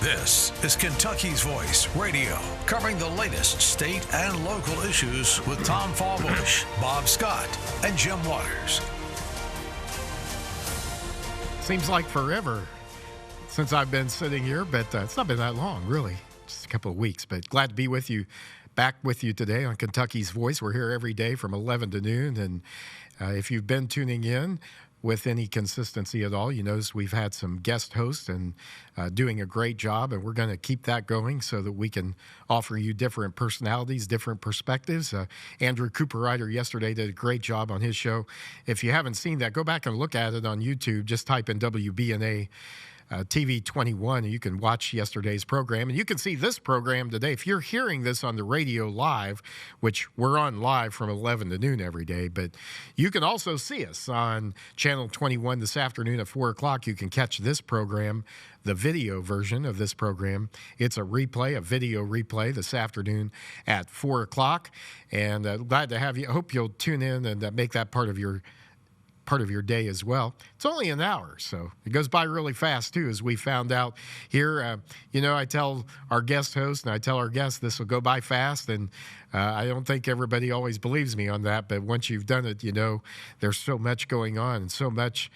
This is Kentucky's Voice Radio, covering the latest state and local issues with Tom Fawbush, Bob Scott, and Jim Waters. Seems like forever since I've been sitting here, but it's not been that long, really. Just a couple of weeks, but glad to be with you, back with you today on Kentucky's Voice. We're here every day from 11 to noon, and if you've been tuning in with any consistency at all, you notice we've had some guest hosts and doing a great job, and we're going to keep that going so that we can offer you different personalities, different perspectives. Andrew Cooper-Ryder yesterday did a great job on his show. If you haven't seen that, go back and look at it on YouTube. Just type in WBNA TV 21, and you can watch yesterday's program. And you can see this program today. If you're hearing this on the radio live, which we're on live from 11 to noon every day, but you can also see us on Channel 21 this afternoon at 4 o'clock. You can catch this program, the video version of this program. It's a replay, a video replay this afternoon at 4 o'clock. And glad to have you. I hope you'll tune in and make that part of your day as well. It's only an hour, so it goes by really fast, too, as we found out here. I tell our guest host and I tell our guests this will go by fast, and I don't think everybody always believes me on that, but once you've done it, there's so much going on and so much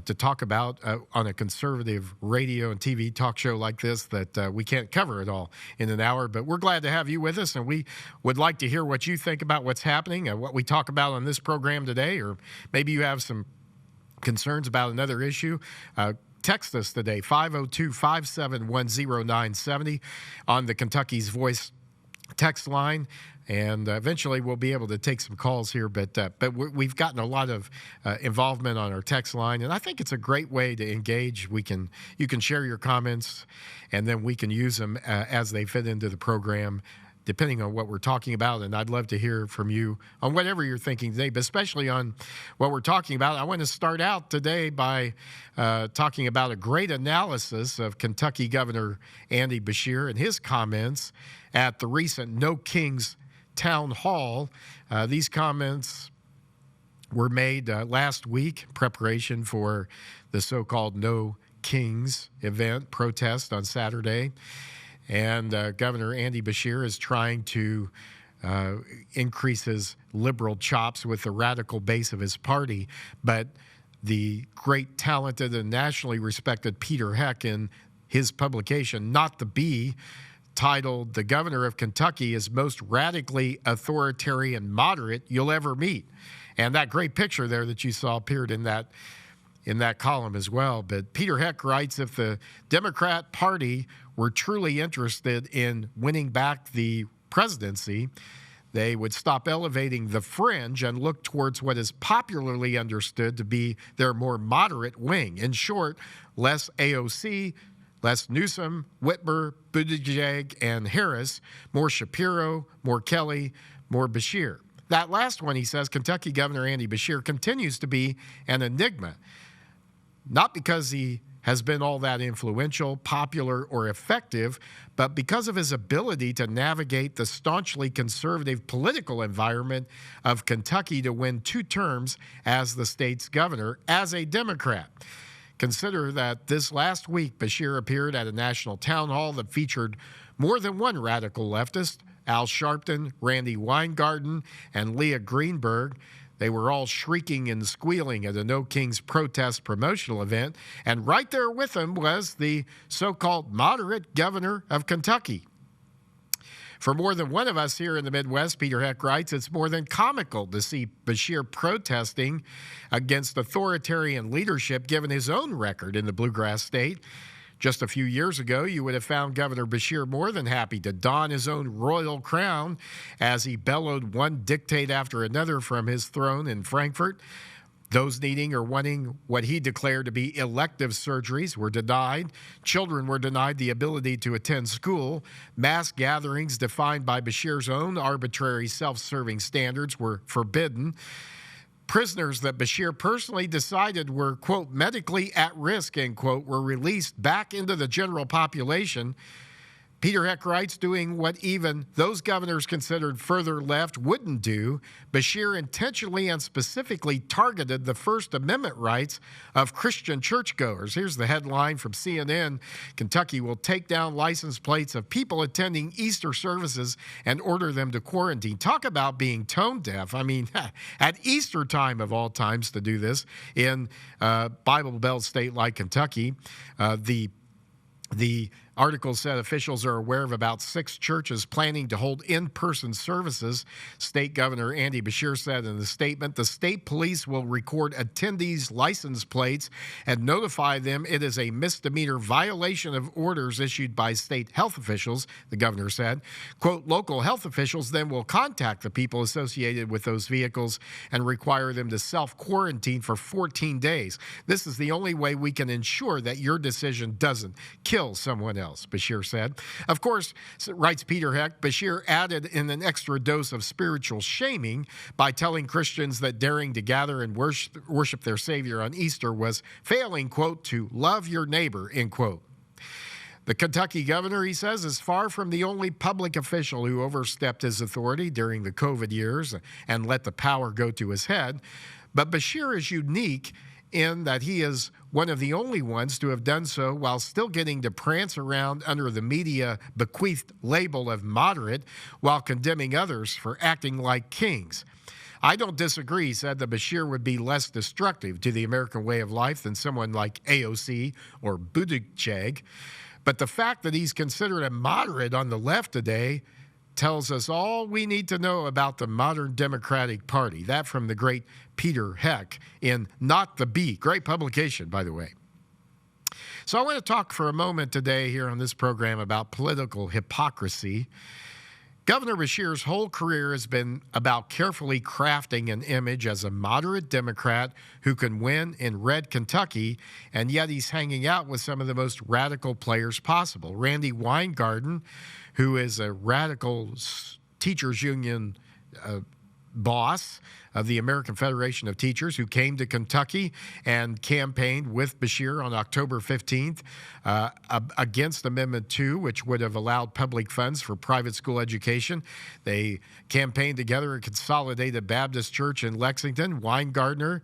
to talk about on a conservative radio and TV talk show like this that we can't cover it all in an hour. But we're glad to have you with us, and we would like to hear what you think about what's happening, what we talk about on this program today, or maybe you have some concerns about another issue. Text us today, 502-571-0970 on the Kentucky's Voice text line. And eventually we'll be able to take some calls here, but we've gotten a lot of involvement on our text line, and I think it's a great way to engage. You can share your comments, and then we can use them as they fit into the program, depending on what we're talking about. And I'd love to hear from you on whatever you're thinking today, but especially on what we're talking about. I want to start out today by talking about a great analysis of Kentucky Governor Andy Beshear and his comments at the recent No Kings Town Hall. These comments were made last week in preparation for the so-called No Kings event protest on Saturday. And Governor Andy Beshear is trying to increase his liberal chops with the radical base of his party. But the great, talented, and nationally respected Peter Heck, in his publication, Not the Bee, titled "The Governor of Kentucky is Most Radically Authoritarian Moderate You'll Ever Meet." And that great picture there that you saw appeared in that column as well. But Peter Heck writes, if the Democrat Party were truly interested in winning back the presidency, they would stop elevating the fringe and look towards what is popularly understood to be their more moderate wing. In short, less AOC, less Newsom, Whitmer, Buttigieg, and Harris, more Shapiro, more Kelly, more Beshear. That last one, he says, Kentucky Governor Andy Beshear continues to be an enigma, not because he has been all that influential, popular, or effective, but because of his ability to navigate the staunchly conservative political environment of Kentucky to win 2 terms as the state's governor as a Democrat. Consider that this last week, Beshear appeared at a national town hall that featured more than one radical leftist, Al Sharpton, Randy Weingarten, and Leah Greenberg. They were all shrieking and squealing at a No Kings protest promotional event, and right there with them was the so-called moderate governor of Kentucky. For more than one of us here in the Midwest, Peter Heck writes, it's more than comical to see Beshear protesting against authoritarian leadership given his own record in the Bluegrass state. Just a few years ago, you would have found Governor Beshear more than happy to don his own royal crown as he bellowed one dictate after another from his throne in Frankfort. Those needing or wanting what he declared to be elective surgeries were denied. Children were denied the ability to attend school. Mass gatherings defined by Beshear's own arbitrary self-serving standards were forbidden. Prisoners that Beshear personally decided were, quote, medically at risk, end quote, were released back into the general population. Peter Heck writes, doing what even those governors considered further left wouldn't do, Beshear intentionally and specifically targeted the First Amendment rights of Christian churchgoers. Here's the headline from CNN. Kentucky will take down license plates of people attending Easter services and order them to quarantine. Talk about being tone deaf. I mean, at Easter time of all times to do this in Bible Belt state like Kentucky. The article said officials are aware of about 6 churches planning to hold in-person services. State Governor Andy Beshear said in the statement, the state police will record attendees' license plates and notify them it is a misdemeanor violation of orders issued by state health officials, the governor said. Quote, local health officials then will contact the people associated with those vehicles and require them to self-quarantine for 14 days. This is the only way we can ensure that your decision doesn't kill someone else, Beshear said. Of course, writes Peter Heck, Beshear added in an extra dose of spiritual shaming by telling Christians that daring to gather and worship their Savior on Easter was failing, quote, to love your neighbor, end quote. The Kentucky governor, he says, is far from the only public official who overstepped his authority during the COVID years and let the power go to his head. But Beshear is unique in that he is one of the only ones to have done so while still getting to prance around under the media bequeathed label of moderate while condemning others for acting like kings. I don't disagree, he said, that Beshear would be less destructive to the American way of life than someone like AOC or Buttigieg. But the fact that he's considered a moderate on the left today tells us all we need to know about the modern Democratic Party. That from the great Peter Heck in Not the Beat. Great publication, by the way. So I want to talk for a moment today here on this program about political hypocrisy. Governor Beshear's whole career has been about carefully crafting an image as a moderate Democrat who can win in red Kentucky, and yet he's hanging out with some of the most radical players possible. Randy Weingarten, who is a radical teachers union boss of the American Federation of Teachers, who came to Kentucky and campaigned with Beshear on October 15th against Amendment 2, which would have allowed public funds for private school education. They campaigned together at Consolidated Baptist Church in Lexington. Weingarten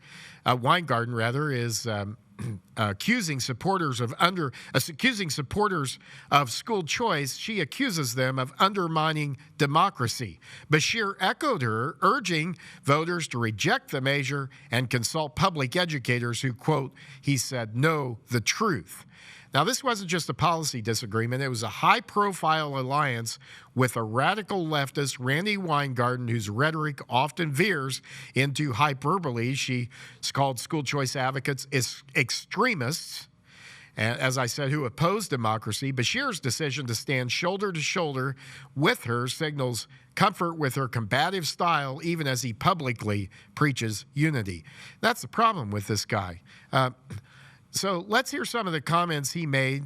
is accusing supporters of school choice. She accuses them of undermining democracy. Beshear echoed her, urging voters to reject the measure and consult public educators who, quote, he said, know the truth. Now, this wasn't just a policy disagreement. It was a high-profile alliance with a radical leftist, Randy Weingarten, whose rhetoric often veers into hyperbole. She's called school choice advocates extremists, and as I said, who oppose democracy. Beshear's decision to stand shoulder to shoulder with her signals comfort with her combative style, even as he publicly preaches unity. That's the problem with this guy. So let's hear some of the comments he made.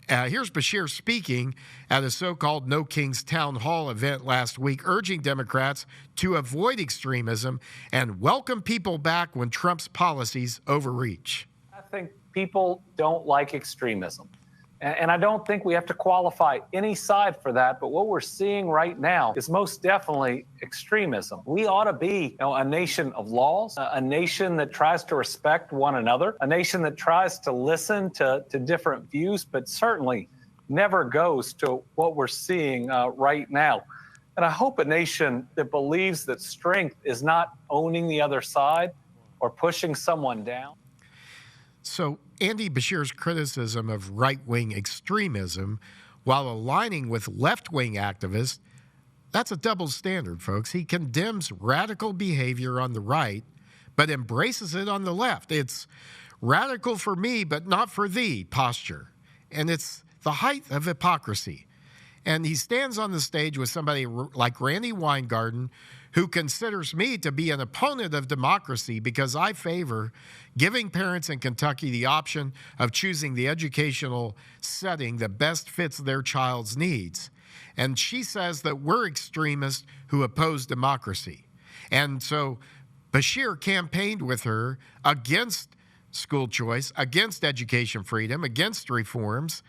Here's Beshear speaking at a so-called No Kings Town Hall event last week, urging Democrats to avoid extremism and welcome people back when Trump's policies overreach. I think people don't like extremism. And I don't think we have to qualify any side for that. But what we're seeing right now is most definitely extremism. We ought to be a nation of laws, a nation that tries to respect one another, a nation that tries to listen to different views, but certainly never goes to what we're seeing right now. And I hope a nation that believes that strength is not owning the other side or pushing someone down. So Andy Beshear's criticism of right-wing extremism while aligning with left-wing activists, that's a double standard, folks. He condemns radical behavior on the right, but embraces it on the left. It's radical for me, but not for thee posture. And it's the height of hypocrisy. And he stands on the stage with somebody like Randy Weingarten, who considers me to be an opponent of democracy because I favor giving parents in Kentucky the option of choosing the educational setting that best fits their child's needs. And she says that we're extremists who oppose democracy. And so Beshear campaigned with her against school choice, against education freedom, against reforms.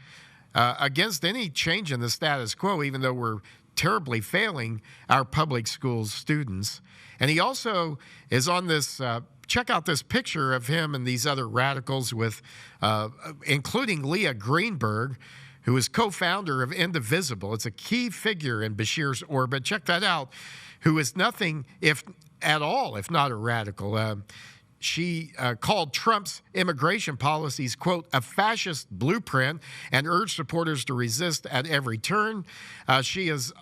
against any change in the status quo, even though we're terribly failing our public schools students. And he also is on this, check out this picture of him and these other radicals with, including Leah Greenberg, who is co-founder of Indivisible. It's a key figure in Beshear's orbit. Check that out, who is nothing, if at all, if not a radical. She called Trump's immigration policies, quote, a fascist blueprint, and urged supporters to resist at every turn. She has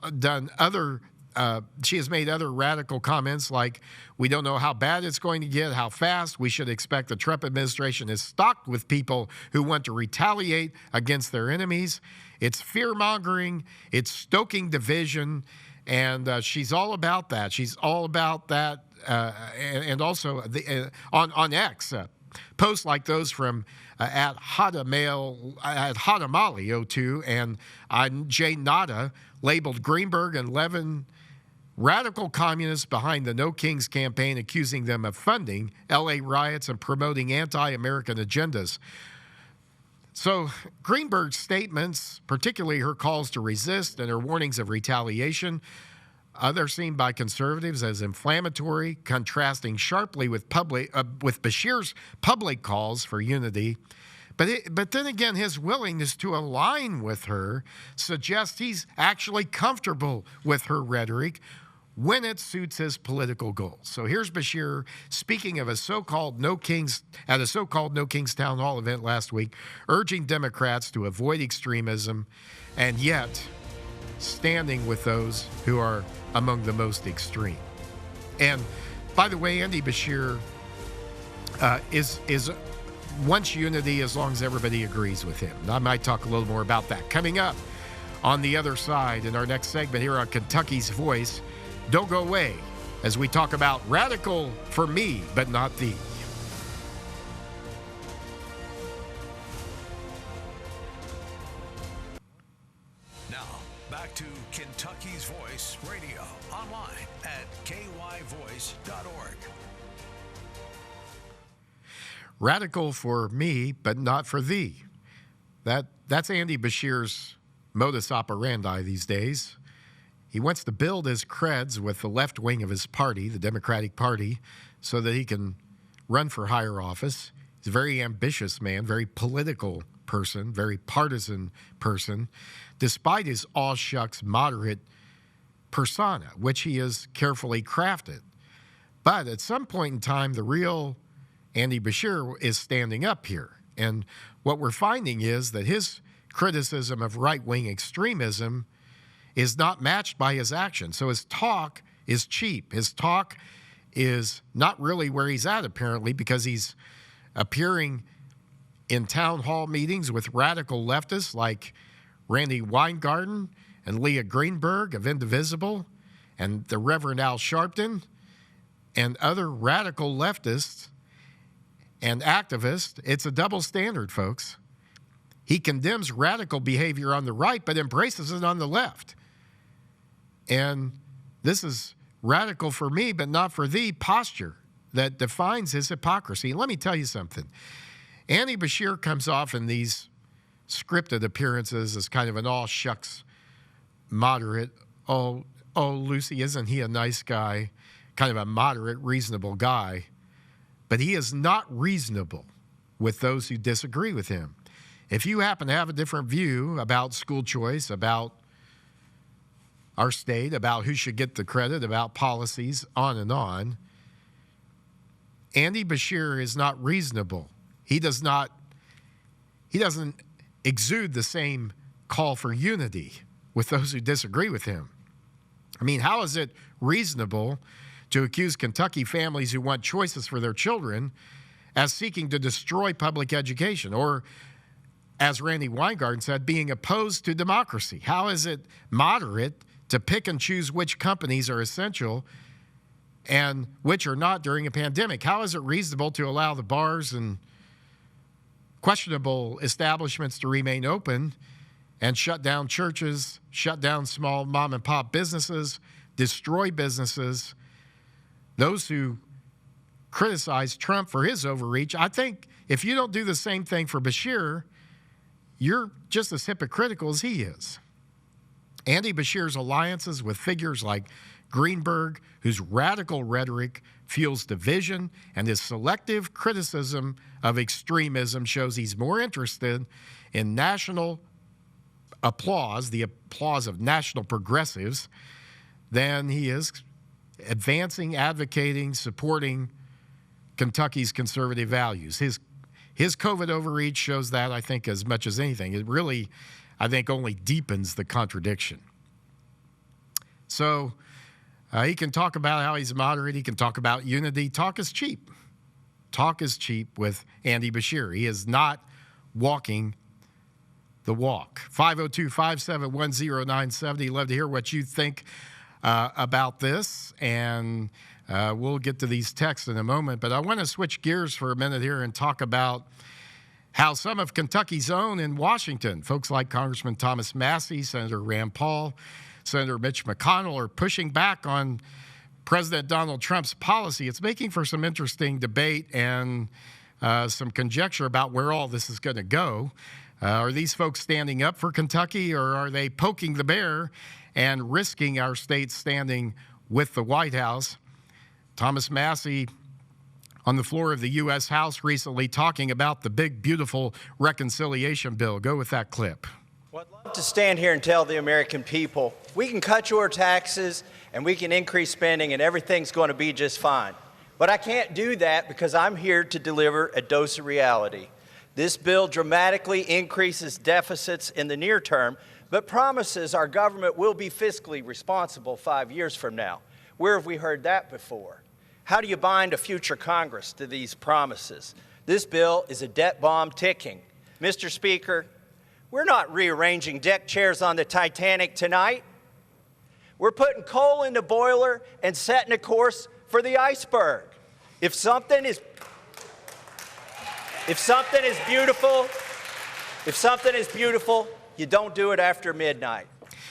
made other radical comments like, we don't know how bad it's going to get, how fast. We should expect the Trump administration is stocked with people who want to retaliate against their enemies. It's fear-mongering. It's stoking division. And she's all about that. She's all about that. And also on X, posts like those from at Hadamali02 and Jay Nada labeled Greenberg and Levin radical communists behind the No Kings campaign, accusing them of funding LA riots and promoting anti-American agendas. So Greenberg's statements, particularly her calls to resist and her warnings of retaliation, they're seen by conservatives as inflammatory, contrasting sharply with Beshear's public calls for unity. But then again, his willingness to align with her suggests he's actually comfortable with her rhetoric when it suits his political goals. So here's Beshear speaking of a so-called No Kings town hall event last week, urging Democrats to avoid extremism, and yet standing with those who are among the most extreme. And by the way, Andy Beshear is wants unity as long as everybody agrees with him. I might talk a little more about that coming up on the other side in our next segment here on Kentucky's Voice. Don't go away as we talk about radical for me, but not thee. Now, back to Kentucky's Voice Radio, online at kyvoice.org. Radical for me, but not for thee. That's Andy Beshear's modus operandi these days. He wants to build his creds with the left wing of his party, the Democratic Party, so that he can run for higher office. He's a very ambitious man, very political person, very partisan person, despite his all-shucks moderate persona, which he has carefully crafted. But at some point in time, the real Andy Beshear is standing up here. And what we're finding is that his criticism of right-wing extremism is not matched by his action. So his talk is cheap. His talk is not really where he's at, apparently, because he's appearing in town hall meetings with radical leftists like Randy Weingarten and Leah Greenberg of Indivisible and the Reverend Al Sharpton and other radical leftists and activists. It's a double standard, folks. He condemns radical behavior on the right, but embraces it on the left. And this is radical for me, but not for thee posture that defines his hypocrisy. Let me tell you something. Andy Beshear comes off in these scripted appearances as kind of an all-shucks moderate. Oh, Lucy, isn't he a nice guy? Kind of a moderate, reasonable guy. But he is not reasonable with those who disagree with him. If you happen to have a different view about school choice, about our state, about who should get the credit, about policies, on and on, Andy Beshear is not reasonable. He doesn't exude the same call for unity with those who disagree with him. I mean, how is it reasonable to accuse Kentucky families who want choices for their children as seeking to destroy public education, or, as Randy Weingarten said, being opposed to democracy? How is it moderate to pick and choose which companies are essential and which are not during a pandemic? How is it reasonable to allow the bars and questionable establishments to remain open and shut down churches, shut down small mom and pop businesses, destroy businesses? Those who criticize Trump for his overreach, I think if you don't do the same thing for Beshear, you're just as hypocritical as he is. Andy Beshear's alliances with figures like Greenberg, whose radical rhetoric fuels division, and his selective criticism of extremism shows he's more interested in national applause, the applause of national progressives, than he is advancing, advocating, supporting Kentucky's conservative values. His COVID overreach shows that, I think, as much as anything. It really, I think, only deepens the contradiction. So he can talk about how he's moderate. He can talk about unity. Talk is cheap. Talk is cheap with Andy Beshear. He is not walking the walk. 502-571-0970. Love to hear what you think about this, and we'll get to these texts in a moment. But I want to switch gears for a minute here and talk about how some of Kentucky's own in Washington, folks like Congressman Thomas Massie, Senator Rand Paul, Senator Mitch McConnell, are pushing back on President Donald Trump's policy. It's making for some interesting debate and some conjecture about where all this is going to go. Are these folks standing up for Kentucky, or are they poking the bear and risking our state standing with the White House? Thomas Massie on the floor of the U.S. House recently talking about the big, beautiful reconciliation bill. Go with that clip. Well, I'd love to stand here and tell the American people, we can cut your taxes and we can increase spending and everything's going to be just fine. But I can't do that because I'm here to deliver a dose of reality. This bill dramatically increases deficits in the near term, but promises our government will be fiscally responsible 5 years from now. Where have we heard that before? How do you bind a future Congress to these promises? This bill is a debt bomb ticking. Mr. Speaker, we're not rearranging deck chairs on the Titanic tonight. We're putting coal in the boiler and setting a course for the iceberg. If something is beautiful, you don't do it after midnight.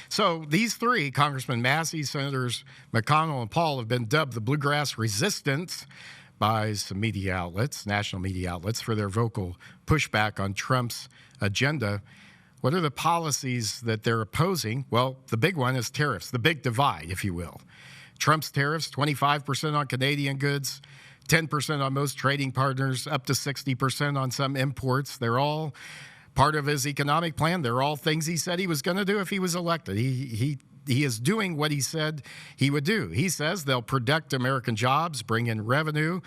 So these three, Congressman Massie, Senators McConnell and Paul, have been dubbed the Bluegrass Resistance by some media outlets, national media outlets, for their vocal pushback on Trump's agenda. What are the policies that they're opposing? Well, the big one is tariffs, the big divide, if you will. Trump's tariffs, 25% on Canadian goods, 10% on most trading partners, up to 60% on some imports. They're all part of his economic plan. They're all things he said he was going to do if he was elected. He is doing what he said he would do. He says they'll protect American jobs, bring in revenue.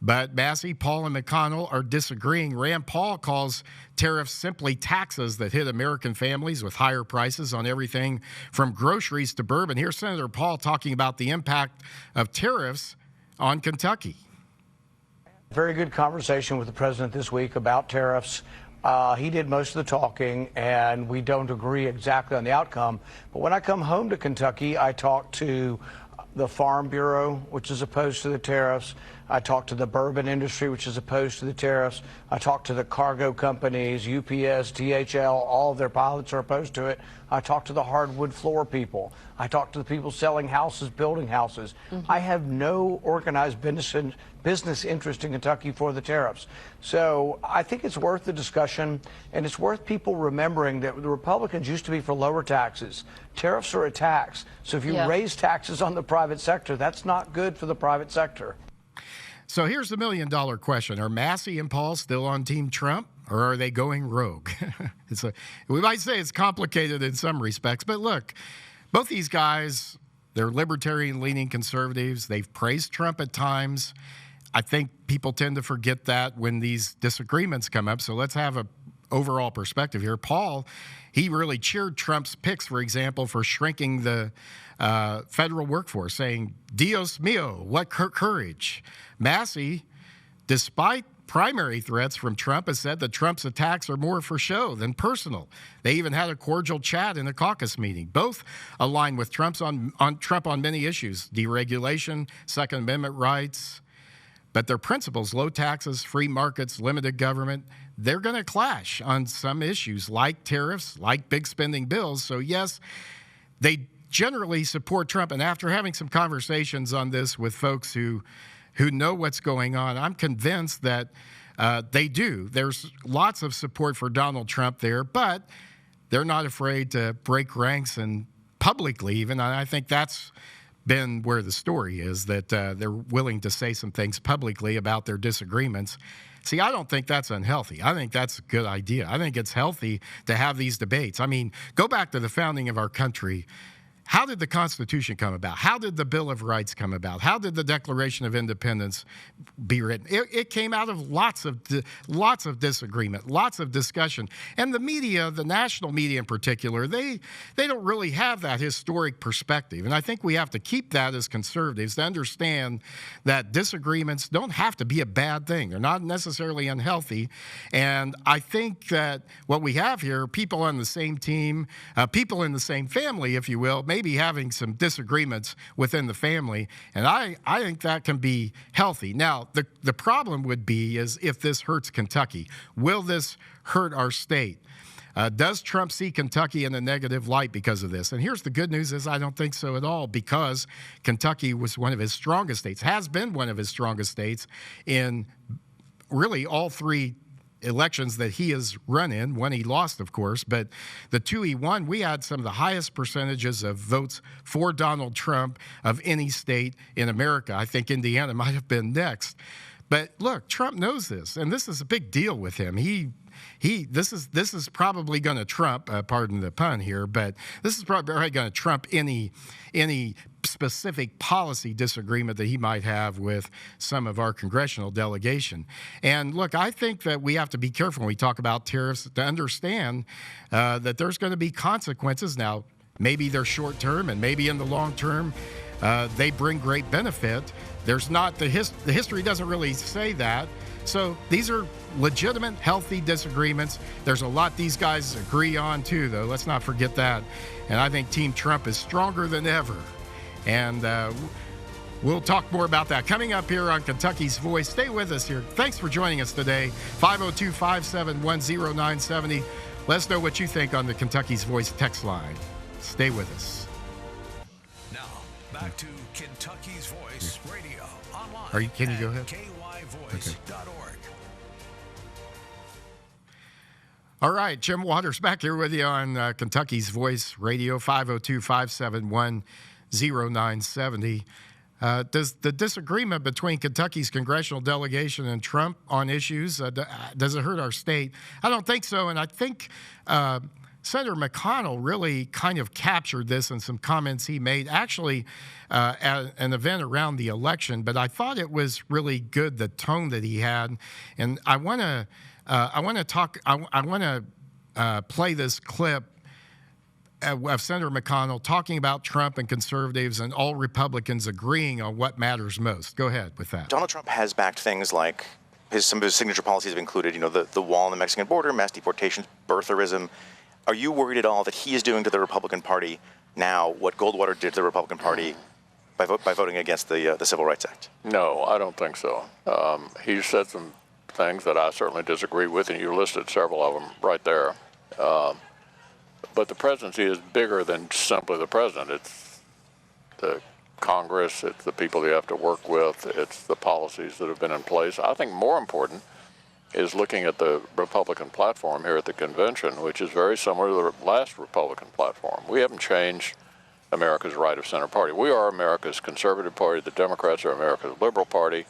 But Massie, Paul, and McConnell are disagreeing. Rand Paul calls tariffs simply taxes that hit American families with higher prices on everything from groceries to bourbon. Here's Senator Paul talking about the impact of tariffs on Kentucky. Very good conversation with the president this week about tariffs. He did most of the talking, and we don't agree exactly on the outcome. But when I come home to Kentucky, I talk to the Farm Bureau, which is opposed to the tariffs. I talk to the bourbon industry, which is opposed to the tariffs. I talk to the cargo companies, UPS, DHL, all of their pilots are opposed to it. I talk to the hardwood floor people. I talk to the people selling houses, building houses. I have no organized business interest in Kentucky for the tariffs. So I think it's worth the discussion, and it's worth people remembering that the Republicans used to be for lower taxes. Tariffs are a tax. So if you raise taxes on the private sector, that's not good for the private sector. So here's the million-dollar question. Are Massie and Paul still on Team Trump, or are they going rogue? We might say it's complicated in some respects, but look, both these guys, they're libertarian-leaning conservatives. They've praised Trump at times. I think people tend to forget that when these disagreements come up, so let's have an overall perspective here. Paul, he really cheered Trump's picks, for example, for shrinking the federal workforce, saying, Dios mío, what courage. Massie, despite primary threats from Trump, has said that Trump's attacks are more for show than personal. They even had a cordial chat in a caucus meeting. Both align with Trump on many issues, deregulation, Second Amendment rights. But their principles, low taxes, free markets, limited government, they're going to clash on some issues like tariffs, like big spending bills. So, yes, they generally support Trump. And after having some conversations on this with folks who know what's going on, I'm convinced that they do. There's lots of support for Donald Trump there, but they're not afraid to break ranks and publicly even. And I think that's been where the story is, that they're willing to say some things publicly about their disagreements. See, I don't think that's unhealthy. I think that's a good idea. I think it's healthy to have these debates. I mean, go back to the founding of our country. How did the Constitution come about? How did the Bill of Rights come about? How did the Declaration of Independence be written? It came out of lots of disagreement, lots of discussion. And the media, the national media in particular, they don't really have that historic perspective. And I think we have to keep that as conservatives, to understand that disagreements don't have to be a bad thing. They're not necessarily unhealthy. And I think that what we have here, people on the same team, people in the same family, if you will, maybe having some disagreements within the family, and I think that can be healthy. Now, the problem would be is if this hurts Kentucky. Will this hurt our state? Does Trump see Kentucky in a negative light because of this? And here's the good news is I don't think so at all, because Kentucky was one of his strongest states, has been one of his strongest states in really all three elections that he has run in. One he lost, of course, but the two he won, we had some of the highest percentages of votes for Donald Trump of any state in America. I think Indiana might have been next. But look, Trump knows this, and this is a big deal with him. This is probably going to trump, pardon the pun here, but this is probably going to trump any specific policy disagreement that he might have with some of our congressional delegation. And look, I think that we have to be careful when we talk about tariffs to understand that there's going to be consequences. Now, maybe they're short term, and maybe in the long term they bring great benefit. There's not the history doesn't really say that. So these are legitimate, healthy disagreements. There's a lot these guys agree on too, though. Let's not forget that. And I think Team Trump is stronger than ever. And we'll talk more about that coming up here on Kentucky's Voice. Stay with us here. Thanks for joining us today. 502-571-0970. Let us know what you think on the Kentucky's Voice text line. Stay with us. Now, back to Kentucky's Voice Radio. Online Can you go ahead? kyvoice.org. All right, Jim Waters back here with you on Kentucky's Voice Radio, 502-571-0970. Does the disagreement between Kentucky's congressional delegation and Trump on issues, does it hurt our state? I don't think so, and I think Senator McConnell really kind of captured this in some comments he made, actually at an event around the election, but I thought it was really good, the tone that he had. And I want to play this clip of Senator McConnell talking about Trump and conservatives and all Republicans agreeing on what matters most. Go ahead with that. Donald Trump has backed things like some of his signature policies have included, the wall on the Mexican border, mass deportations, birtherism. Are you worried at all that he is doing to the Republican Party now what Goldwater did to the Republican Party by voting against the Civil Rights Act? No, I don't think so. He said some things that I certainly disagree with, and you listed several of them right there. But the presidency is bigger than simply the president. It's the Congress, it's the people you have to work with, it's the policies that have been in place. I think more important is looking at the Republican platform here at the convention, which is very similar to the last Republican platform. We haven't changed America's right of center party. We are America's conservative party. The Democrats are America's liberal party.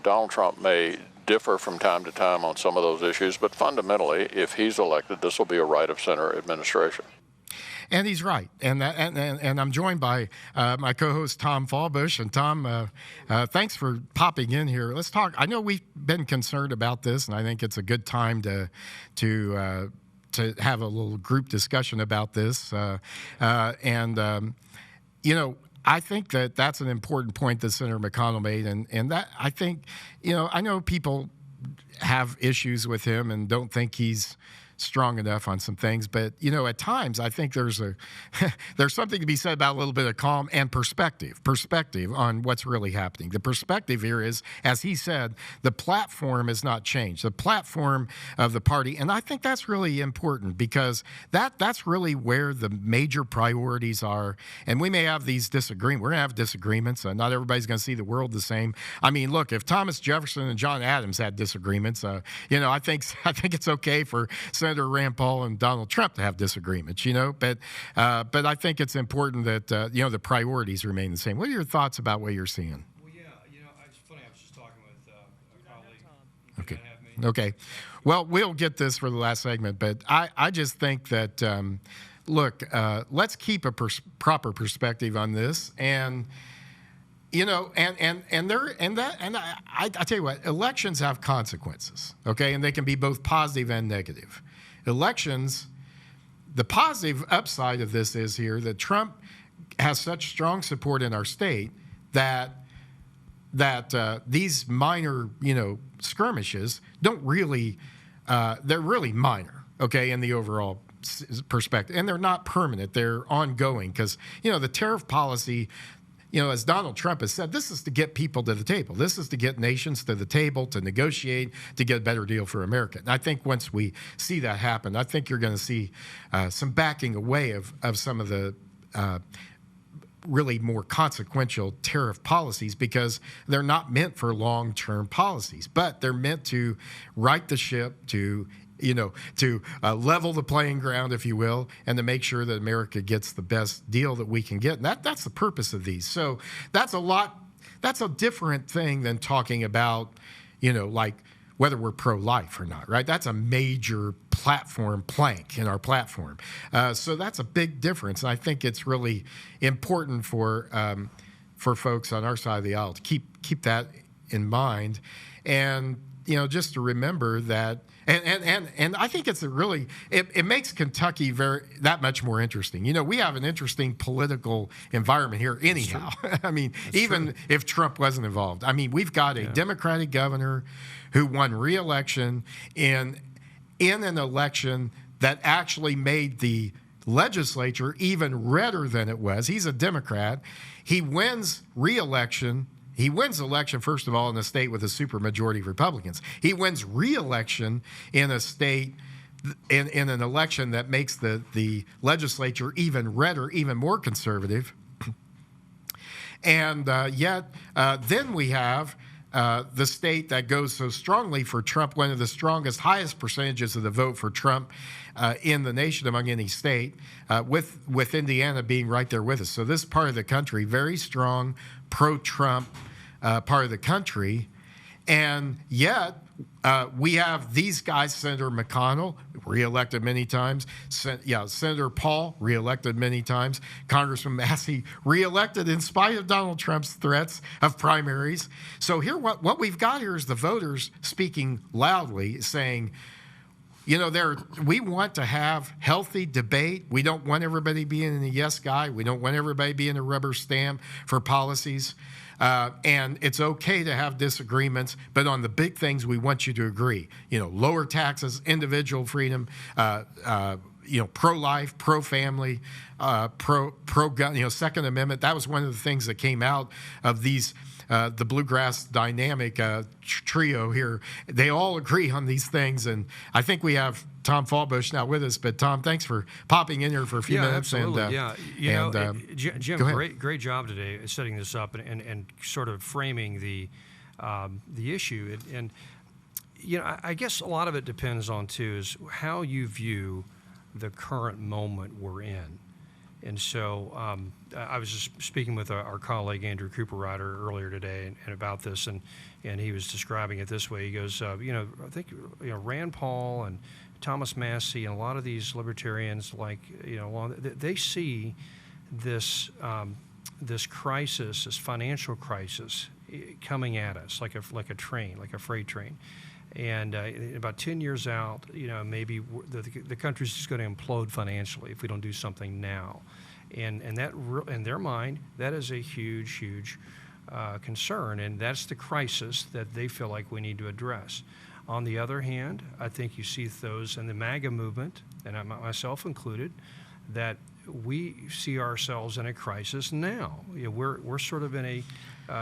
Donald Trump may differ from time to time on some of those issues, but fundamentally, if he's elected, this will be a right of center administration. And he's right. And I'm joined by my co-host, Tom Fawbush. And Tom, thanks for popping in here. Let's talk. I know we've been concerned about this, and I think it's a good time to have a little group discussion about this. I think that's an important point that Senator McConnell made. And that, I think, I know people have issues with him and don't think he's strong enough on some things. But, you know, at times I think there's something to be said about a little bit of calm and perspective on what's really happening. The perspective here is, as he said, the platform has not changed. The platform of the party, and I think that's really important because that's really where the major priorities are. And we may have these disagreements. We're going to have disagreements. Not everybody's going to see the world the same. I mean, look, if Thomas Jefferson and John Adams had disagreements, you know, I think it's okay for Senator Rand Paul and Donald Trump to have disagreements, you know, but I think it's important that, you know, the priorities remain the same. What are your thoughts about what you're seeing? Well, yeah, you know, it's funny, I was just talking with a colleague. Okay. Well, we'll get this for the last segment, but I just think that, look, let's keep a proper perspective on this. And, you know, I tell you what, elections have consequences, okay, and they can be both positive and negative. Elections, the positive upside of this is here that Trump has such strong support in our state that these minor, you know, skirmishes don't really, they're really minor, okay, in the overall perspective, and they're not permanent; they're ongoing because, you know, the tariff policy. You know, as Donald Trump has said, this is to get people to the table. This is to get nations to the table, to negotiate, to get a better deal for America. And I think once we see that happen, I think you're going to see some backing away of some of the really more consequential tariff policies because they're not meant for long-term policies, but they're meant to right the ship, to level the playing ground, if you will, and to make sure that America gets the best deal that we can get. And that's the purpose of these. So that's a different thing than talking about, you know, like whether we're pro-life or not, right? That's a major platform plank in our platform. So that's a big difference. And I think it's really important for folks on our side of the aisle to keep that in mind. And, you know, just to remember that, and I think it's it makes Kentucky that much more interesting. You know, we have an interesting political environment here anyhow. I mean, even if Trump wasn't involved. I mean, we've got a Democratic governor who won re-election in an election that actually made the legislature even redder than it was. He's a Democrat. He wins re-election. He wins election, first of all, in a state with a supermajority of Republicans. He wins re-election in a state, in an election that makes the legislature even redder, even more conservative. And yet, then we have the state that goes so strongly for Trump, one of the strongest, highest percentages of the vote for Trump in the nation among any state, with Indiana being right there with us. So this part of the country, very strong, pro-Trump part of the country. And yet we have these guys, Senator McConnell, reelected many times. Senator Paul, reelected many times. Congressman Massey, reelected in spite of Donald Trump's threats of primaries. So here, what we've got here is the voters speaking loudly, saying, you know, we want to have healthy debate. We don't want everybody being a yes guy. We don't want everybody being a rubber stamp for policies. And it's okay to have disagreements, but on the big things, we want you to agree. You know, lower taxes, individual freedom, you know, pro-life, pro-family, pro-gun, you know, Second Amendment. That was one of the things that came out of these, the Bluegrass dynamic trio here. They all agree on these things, and I think we have Tom Fawbush now with us. But Tom, thanks for popping in here for a few minutes. Absolutely. Jim, go great job today setting this up and sort of framing the issue. And you know, I guess a lot of it depends on too is how you view the current moment we're in. And so I was just speaking with our colleague Andrew Cooper-Ryder earlier today and about this, and he was describing it this way. He goes, you know, I think, you know, Rand Paul and Thomas Massey and a lot of these libertarians, like, you know, they see this this crisis, this financial crisis, coming at us like a train, like a freight train. And about 10 years out, you know, maybe the country's just going to implode financially if we don't do something now. And that, in their mind, that is a huge, huge concern, and that's the crisis that they feel like we need to address. On the other hand, I think you see those in the MAGA movement, and myself included, that we see ourselves in a crisis now. We're sort of in a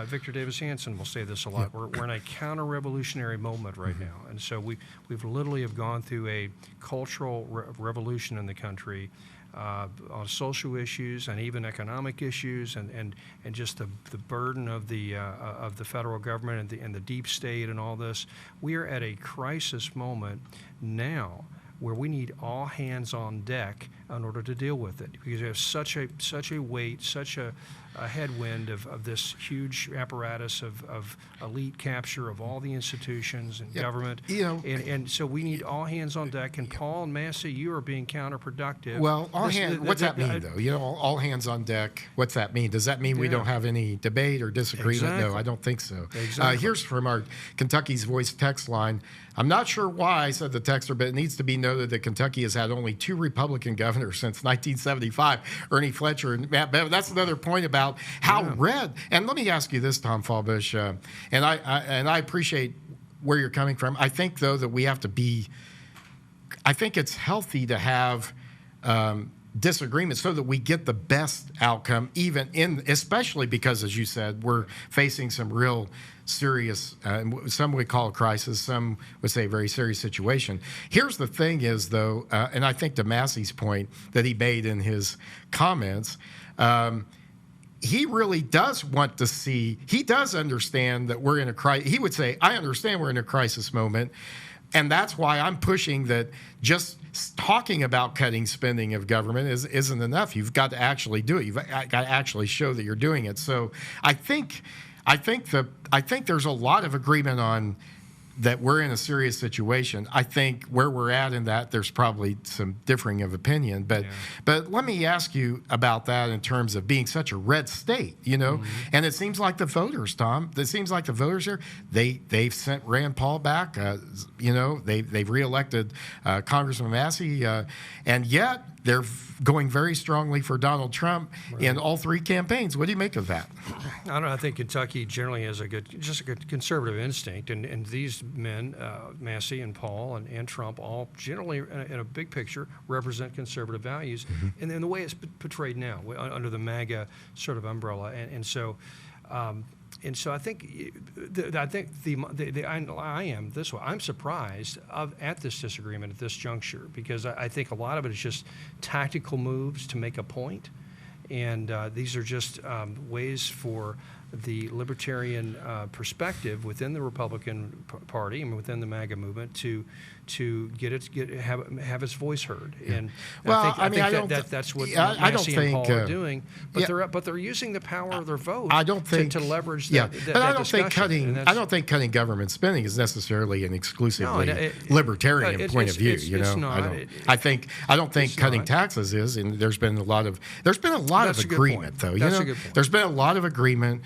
Victor Davis Hanson will say this a lot. We're in a counter-revolutionary moment right now, and so we've literally have gone through a cultural revolution in the country on social issues and even economic issues, and just the burden of the federal government and the deep state and all this. We are at a crisis moment now, where we need all hands on deck in order to deal with it, because we have such a weight, such a headwind of this huge apparatus of elite capture of all the institutions and government. And so we need all hands on deck. And Paul and Massey, you are being counterproductive. Well, what's that mean, though? All hands on deck, what's that mean? Does that mean we don't have any debate or disagreement? Exactly. No, I don't think so. Exactly. Here's from our Kentucky's Voice text line. I'm not sure why, said the texter, but it needs to be noted that Kentucky has had only 2 Republican governors since 1975, Ernie Fletcher and Matt Bevin. That's another point about how red. And let me ask you this, Tom Fawbush, and I appreciate where you're coming from. I think, though, that we have to be. I think it's healthy to have disagreement so that we get the best outcome, especially because, as you said, we're facing some real serious, some would call a crisis, some would say a very serious situation. Here's the thing is, though, and I think to Massey's point that he made in his comments, he really does want to see, he does understand that we're in a crisis. He would say, I understand we're in a crisis moment, and that's why I'm pushing that just talking about cutting spending of government isn't enough. You've got to actually do it. You've got to actually show that you're doing it. So I think there's a lot of agreement on that we're in a serious situation. I think where we're at in that, there's probably some differing of opinion. But let me ask you about that in terms of being such a red state, And it seems like the voters, Tom, here, they've sent Rand Paul back. They've reelected Congressman Massey, and yet they're going very strongly for Donald Trump in all 3 campaigns. What do you make of that? I don't know. I think Kentucky generally has a good conservative instinct, and these men, Massey and Paul and Trump, all generally, in a big picture, represent conservative values, and in the way it's portrayed now under the MAGA sort of umbrella, and so. And so I think I am this way. I'm surprised at this disagreement at this juncture, because I think a lot of it is just tactical moves to make a point, and these are just ways for the libertarian perspective within the Republican Party and within the MAGA movement to have its voice heard. And I think that's what Massey and Paul are doing. But they're using the power of their vote to leverage that. But I don't think cutting government spending is necessarily an exclusively libertarian point of view. It's not. I don't think cutting taxes is, and there's been a lot of agreement, though. That's a good point. There's been a lot of agreement.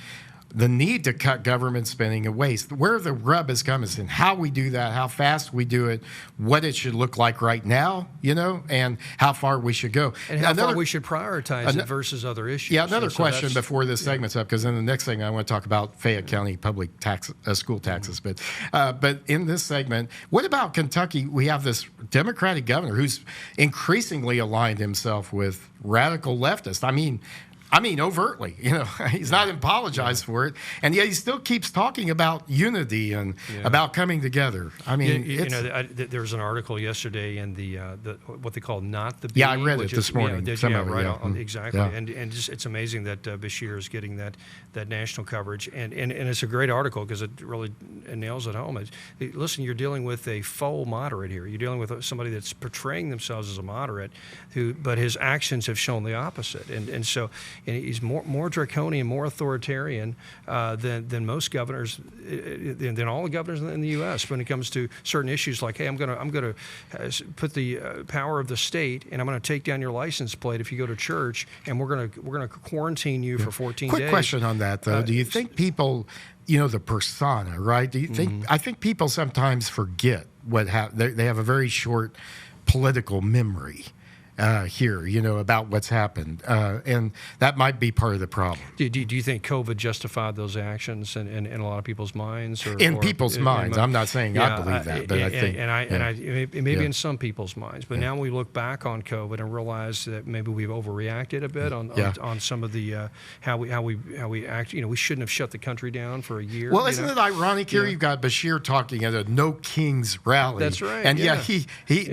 The need to cut government spending and waste, where the rub is coming in, how we do that, how fast we do it, what it should look like right now, and how far we should go. And how far we should prioritize it versus other issues. Yeah, another question before this segment's up, because in the next segment I want to talk about Fayette County public school taxes. But in this segment, what about Kentucky? We have this Democratic governor who's increasingly aligned himself with radical leftists. I mean, overtly, he's not apologized for it, and yet he still keeps talking about unity and about coming together. There was an article yesterday in the what they call Not the Bee. Yeah, I read it this morning. Exactly. Yeah. And it's amazing that Beshear is getting that national coverage, and it's a great article because it really nails it home. Listen, you're dealing with a faux moderate here. You're dealing with somebody that's portraying themselves as a moderate, but his actions have shown the opposite, and so. And he's more draconian, more authoritarian than most governors, than all the governors in the U.S. when it comes to certain issues like, hey, I'm going to put the power of the state, and I'm going to take down your license plate if you go to church, and we're going to quarantine you for 14 days. Quick question on that, though. Do you think people, the persona, right? Do you think? I think people sometimes forget they have a very short political memory. here, about what's happened. And that might be part of the problem. Do you think COVID justified those actions in a lot of people's minds? In people's minds. I'm not saying I believe that, but I think. Maybe in some people's minds. But now we look back on COVID and realize that maybe we've overreacted a bit on some of the how we act. We shouldn't have shut the country down for a year. Well, isn't it ironic here? You've got Beshear talking at a No Kings rally. That's right. And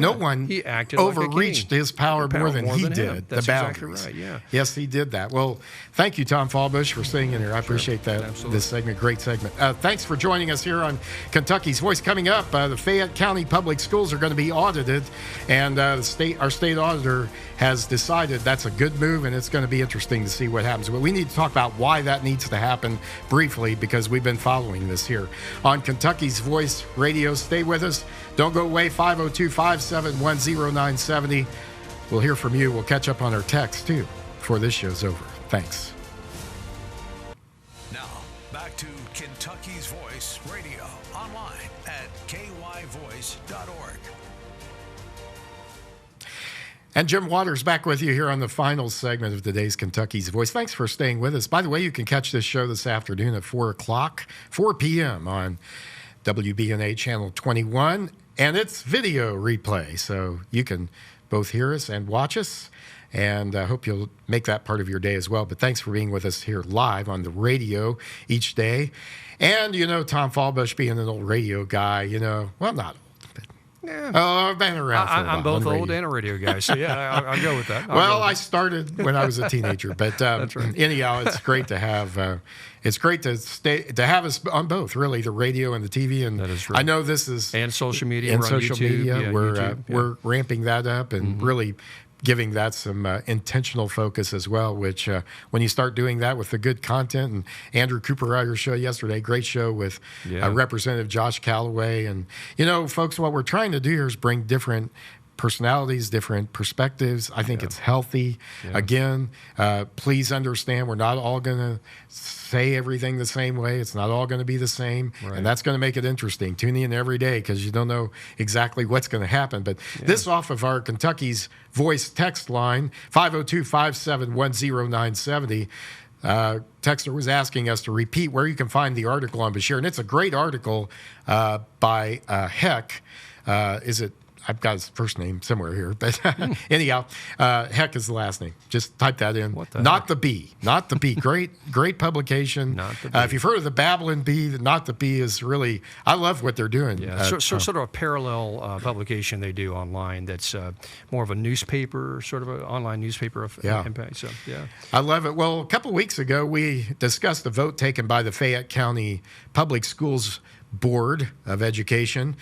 no one he acted overreached like his power more than he did. That's the exactly boundaries. right. Yeah. Yes, he did that. Well, thank you, Tom Fawbush, for staying in here. I appreciate that. Absolutely. This segment, great segment. Thanks for joining us here on Kentucky's Voice. Coming up, the Fayette County Public Schools are going to be audited, and our state auditor has decided that's a good move, and it's going to be interesting to see what happens. But we need to talk about why that needs to happen briefly, because we've been following this here on Kentucky's Voice Radio. Stay with us. Don't go away. 502-571-0970. We'll hear from you. We'll catch up on our text, too, before this show's over. Thanks. Now, back to Kentucky's Voice Radio, online at kyvoice.org. And Jim Waters back with you here on the final segment of today's Kentucky's Voice. Thanks for staying with us. By the way, you can catch this show this afternoon at 4 p.m. on WBNA Channel 21, and it's video replay, so you can both hear us and watch us, and I hope you'll make that part of your day as well. But thanks for being with us here live on the radio each day. And, Tom Fawbush being an old radio guy, well, not old, but I've been around for a while. I'm both old and a radio guy, so yeah, I'll go with that. I started when I was a teenager, but That's right. Anyhow, it's great to have. It's great to have us on both, really, the radio and the TV. And that is right. I know this is and social media. And we're on social YouTube. media, Yeah, we're YouTube, we're ramping that up and really giving that some intentional focus as well. Which when you start doing that with the good content, and Andrew Cooper show yesterday, great show with Representative Josh Callaway, and folks, what we're trying to do here is bring different personalities, different perspectives. I think it's healthy. Yeah. Again, please understand, we're not all going to say everything the same way. It's not all going to be the same. Right. And that's going to make it interesting. Tune in every day because you don't know exactly what's going to happen. But this off of our Kentucky's Voice text line, 502-571-0970. Texter was asking us to repeat where you can find the article on Beshear. And it's a great article by Heck. I've got his first name somewhere here, but anyhow, Heck is the last name. Just type that in. Not the Bee. Great publication. Not the Bee. If you've heard of the Babylon Bee, Not the Bee is really, I love what they're doing. Yeah, sort of a parallel publication they do online that's more of a newspaper, sort of an online newspaper of impact. So, yeah. I love it. Well, a couple of weeks ago, we discussed the vote taken by the Fayette County Public Schools Board of Education,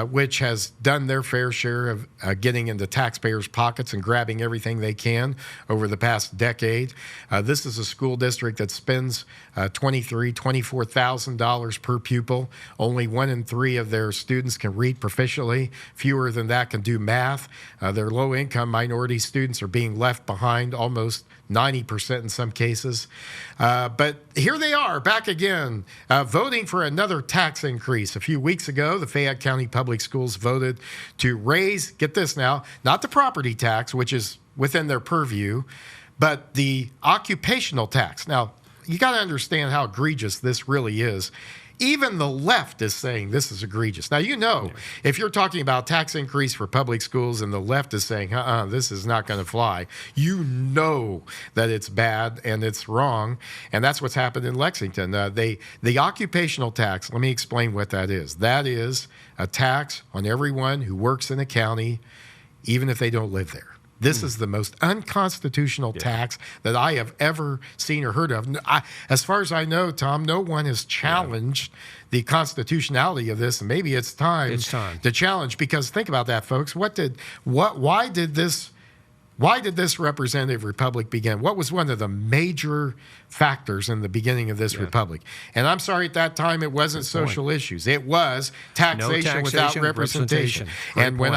which has done their fair share of getting into taxpayers' pockets and grabbing everything they can over the past decade. This is a school district that spends $24,000 per pupil. Only 1 in 3 of their students can read proficiently. Fewer than that can do math. Their low-income minority students are being left behind, almost 90% in some cases. But here they are, back again, voting for another tax increase. A few weeks ago, the Fayette County Public Schools voted to raise, get this now, not the property tax, which is within their purview, but the occupational tax. Now, you got to understand how egregious this really is. Even the left is saying this is egregious. Now, if you're talking about tax increase for public schools and the left is saying, this is not going to fly, you know that it's bad and it's wrong. And that's what's happened in Lexington. The occupational tax, let me explain what that is. That is a tax on everyone who works in a county, even if they don't live there. This is the most unconstitutional tax that I have ever seen or heard of. As far as I know, Tom, no one has challenged the constitutionality of this, and maybe it's time to challenge. Because think about that, folks. Why did this Why did this representative republic begin? What was one of the major factors in the beginning of this republic? And I'm sorry, at that time, it wasn't social issues. It was taxation without representation. And when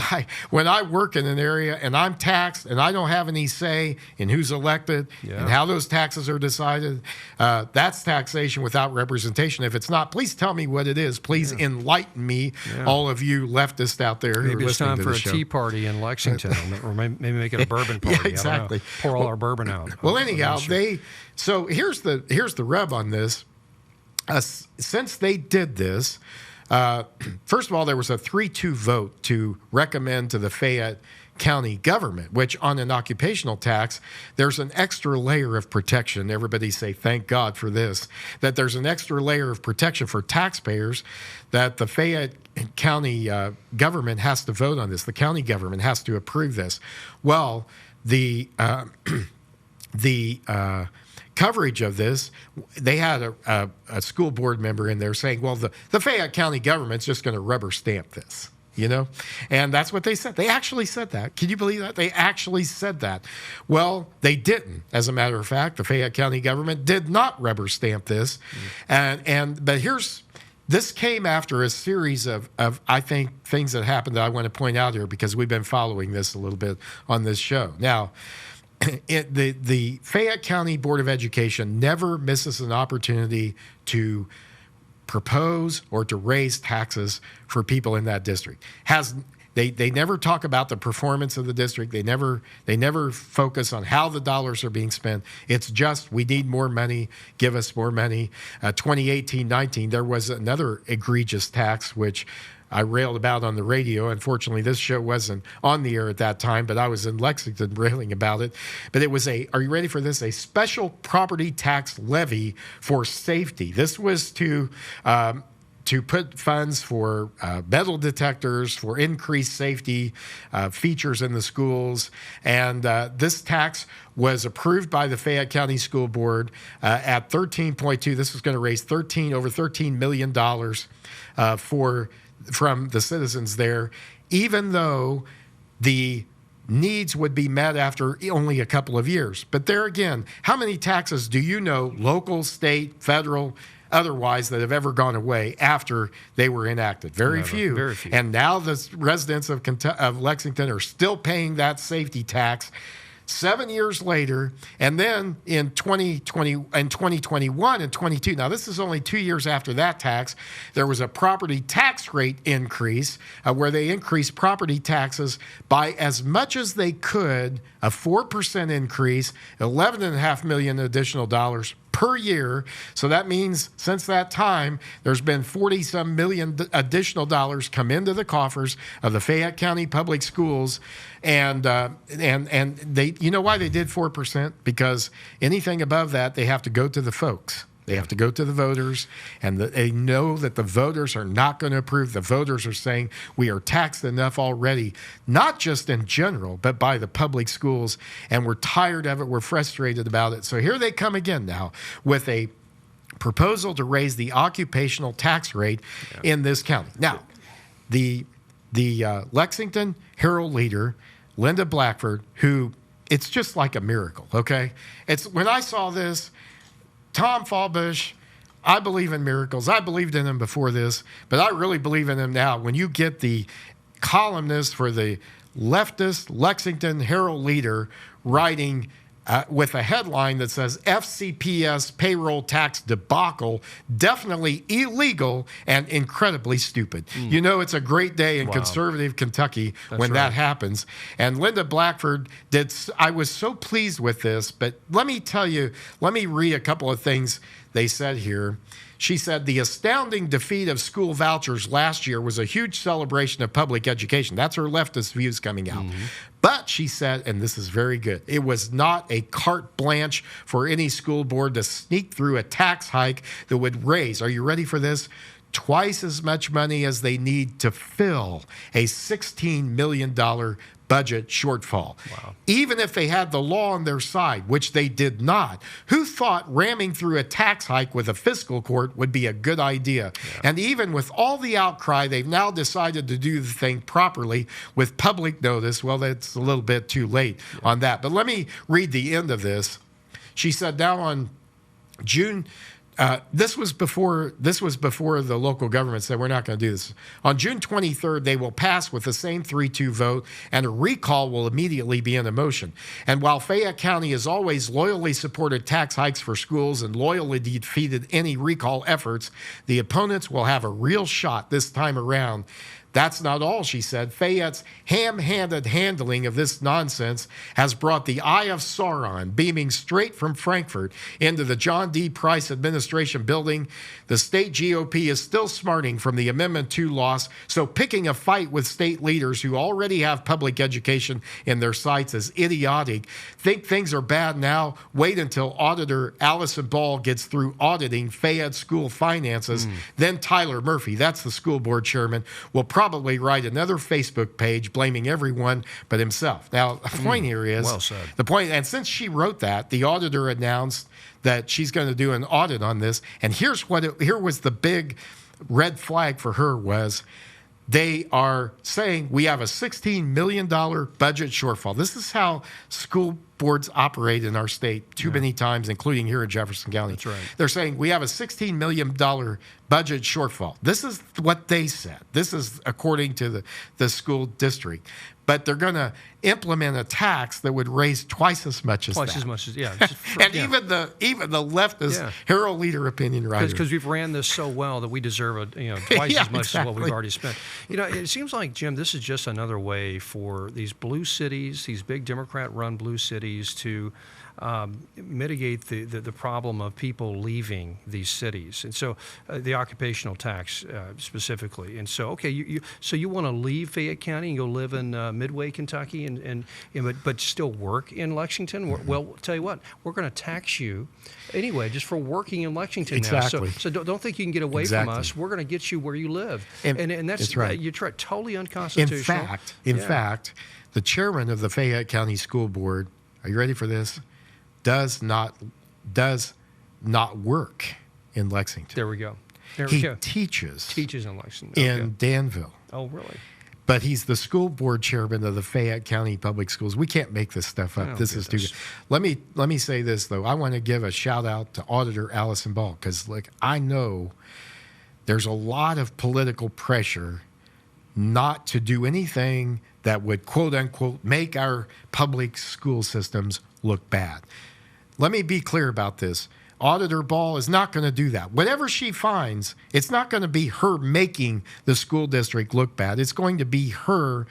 I work in an area and I'm taxed and I don't have any say in who's elected and how those taxes are decided, that's taxation without representation. If it's not, please tell me what it is. Please enlighten me, all of you leftists out there who Maybe are it's listening time to for the a show. tea party in Lexington, or maybe make it a bourbon party. Yeah, exactly. Pour all our bourbon out. Well, anyhow, so here's the rub on this. Since they did this, first of all, there was a 3-2 vote to recommend to the Fayette County government, which on an occupational tax, there's an extra layer of protection. Everybody say, thank God for this, that there's an extra layer of protection for taxpayers, that the Fayette County government has to vote on this. The county government has to approve this. Well, the coverage of this, they had a school board member in there saying, well, the Fayette County government's just going to rubber stamp this. And that's what they said. They actually said that. Can you believe that? They actually said that. Well, they didn't. As a matter of fact, the Fayette County government did not rubber stamp this. But this came after a series of I think, things that happened that I want to point out here because we've been following this a little bit on this show. Now, the Fayette County Board of Education never misses an opportunity to propose or to raise taxes for people in that district. They never talk about the performance of the district. They never focus on how the dollars are being spent. It's just, we need more money, give us more money. 2018-19, there was another egregious tax, which I railed about on the radio. Unfortunately, this show wasn't on the air at that time, but I was in Lexington railing about it. But it was are you ready for this? A special property tax levy for safety. This was to put funds for metal detectors, for increased safety features in the schools. And this tax was approved by the Fayette County School Board at 13.2. This was going to raise over $13 million from the citizens there, even though the needs would be met after only a couple of years. But there again, how many taxes do you know, local, state, federal, otherwise, that have ever gone away after they were enacted? Very few. Very few. And now the residents of Lexington are still paying that safety tax 7 years later, and then in 2020 and 2021 and 22. Now, this is only 2 years after that tax. There was a property tax rate increase where they increased property taxes by as much as they could, a 4% increase, $11.5 million additional dollars per year. So that means since that time, there's been 40-some million additional dollars come into the coffers of the Fayette County Public Schools. And they, you know why they did 4%? Because anything above that, they have to go to the folks. They have to go to the voters, and they know that the voters are not going to approve. The voters are saying we are taxed enough already, not just in general, but by the public schools, and we're tired of it. We're frustrated about it. So here they come again now with a proposal to raise the occupational tax rate in this county. Now, the Lexington Herald leader, Linda Blackford, who it's just like a miracle, okay? It's when I saw this, Tom Fawbush, I believe in miracles. I believed in him before this, but I really believe in him now. When you get the columnist for the leftist Lexington Herald leader writing with a headline that says FCPS payroll tax debacle, definitely illegal and incredibly stupid. You know, it's a great day in conservative Kentucky when that happens. And Linda Blackford I was so pleased with this, but let me tell you, let me read a couple of things they said here. She said, the astounding defeat of school vouchers last year was a huge celebration of public education. That's her leftist views coming out. But she said, and this is very good, it was not a carte blanche for any school board to sneak through a tax hike that would raise, are you ready for this? Twice as much money as they need to fill a $16 million budget shortfall. Wow. Even if they had the law on their side, which they did not, who thought ramming through a tax hike with a fiscal court would be a good idea? Yeah. And even with all the outcry, they've now decided to do the thing properly with public notice. Well, that's a little bit too late on that. But let me read the end of this. She said now on June... This was before the local government said we're not going to do this. On June 23rd, they will pass with the same 3-2 vote, and a recall will immediately be in motion. And while Fayette County has always loyally supported tax hikes for schools and loyally defeated any recall efforts, the opponents will have a real shot this time around. That's not all, she said. Fayette's ham-handed handling of this nonsense has brought the Eye of Sauron beaming straight from Frankfurt into the John D. Price administration building. The state GOP is still smarting from the Amendment 2 loss, so picking a fight with state leaders who already have public education in their sights is idiotic. Think things are bad now? Wait until Auditor Allison Ball gets through auditing Fayette school finances. Then Tyler Murphy, that's the school board chairman, will probably write another Facebook page blaming everyone but himself. Now, the point here is, well said. The point, and since she wrote that, the auditor announced that she's going to do an audit on this. And here was the big red flag for her was they are saying we have a $16 million budget shortfall. This is how school boards operate in our state too many times, including here in Jefferson County. That's right. They're saying we have a $16 million budget shortfall. This is what they said. This is according to the school district. But they're going to implement a tax that would raise twice as much as that. Yeah. And even the leftist Herald Leader opinion writers. Because we've ran this so well that we deserve twice as much as what we've already spent. It seems like, Jim, this is just another way for these blue cities, these big Democrat-run blue cities, to mitigate the problem of people leaving these cities, and so the occupational tax specifically. And so, okay, you want to leave Fayette County and go live in Midway, Kentucky, but still work in Lexington? Well, I'll tell you what, we're going to tax you anyway just for working in Lexington exactly. now. So don't think you can get away from us. We're going to get you where you live, and that's right. You're totally unconstitutional. In fact, the chairman of the Fayette County School Board, are you ready for this? Does not work in Lexington. There we go. He teaches in Lexington. In Danville. Oh, really? But he's the school board chairman of the Fayette County Public Schools. We can't make this stuff up. This is too good. Let me say this though. I want to give a shout out to Auditor Allison Ball because I know there's a lot of political pressure not to do anything that would quote unquote make our public school systems look bad. Let me be clear about this. Auditor Ball is not going to do that. Whatever she finds, it's not going to be her making the school district look bad. It's going to be her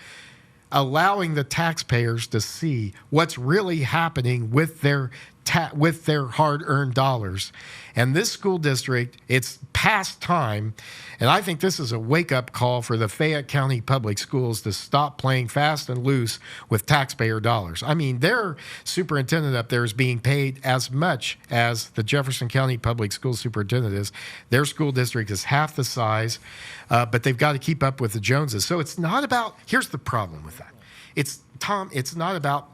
allowing the taxpayers to see what's really happening with their hard-earned dollars. And this school district, it's past time, and I think this is a wake-up call for the Fayette County Public Schools to stop playing fast and loose with taxpayer dollars. I mean, their superintendent up there is being paid as much as the Jefferson County Public School superintendent is. Their school district is half the size, but they've got to keep up with the Joneses. So it's not about, here's the problem with that. It's not about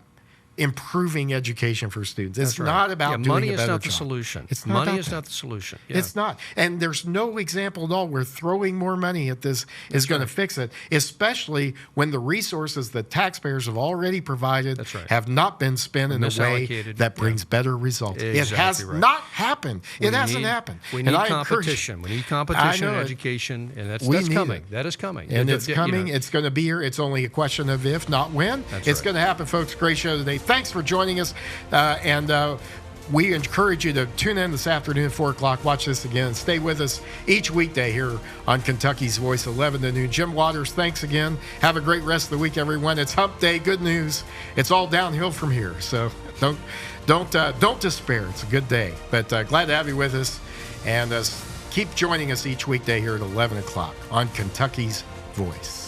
improving education for students. It's not about doing money a is better not the job. solution. It's not money is not the solution. Yeah. It's not. And there's no example at all where throwing more money at this is going to fix it, especially when the resources that taxpayers have already provided have not been spent in a way that brings better results. Exactly it has not happened. It hasn't happened. We need competition. We need competition in education, and that's coming. That is coming. And it's coming. It's going to be here. It's only a question of if, not when. It's going to happen, folks. Great show today. Thanks for joining us, and we encourage you to tune in this afternoon at 4 o'clock. Watch this again. Stay with us each weekday here on Kentucky's Voice, 11 to noon. Jim Waters, thanks again. Have a great rest of the week, everyone. It's Hump Day. Good news. It's all downhill from here, so don't despair. It's a good day. But glad to have you with us, and keep joining us each weekday here at 11 o'clock on Kentucky's Voice.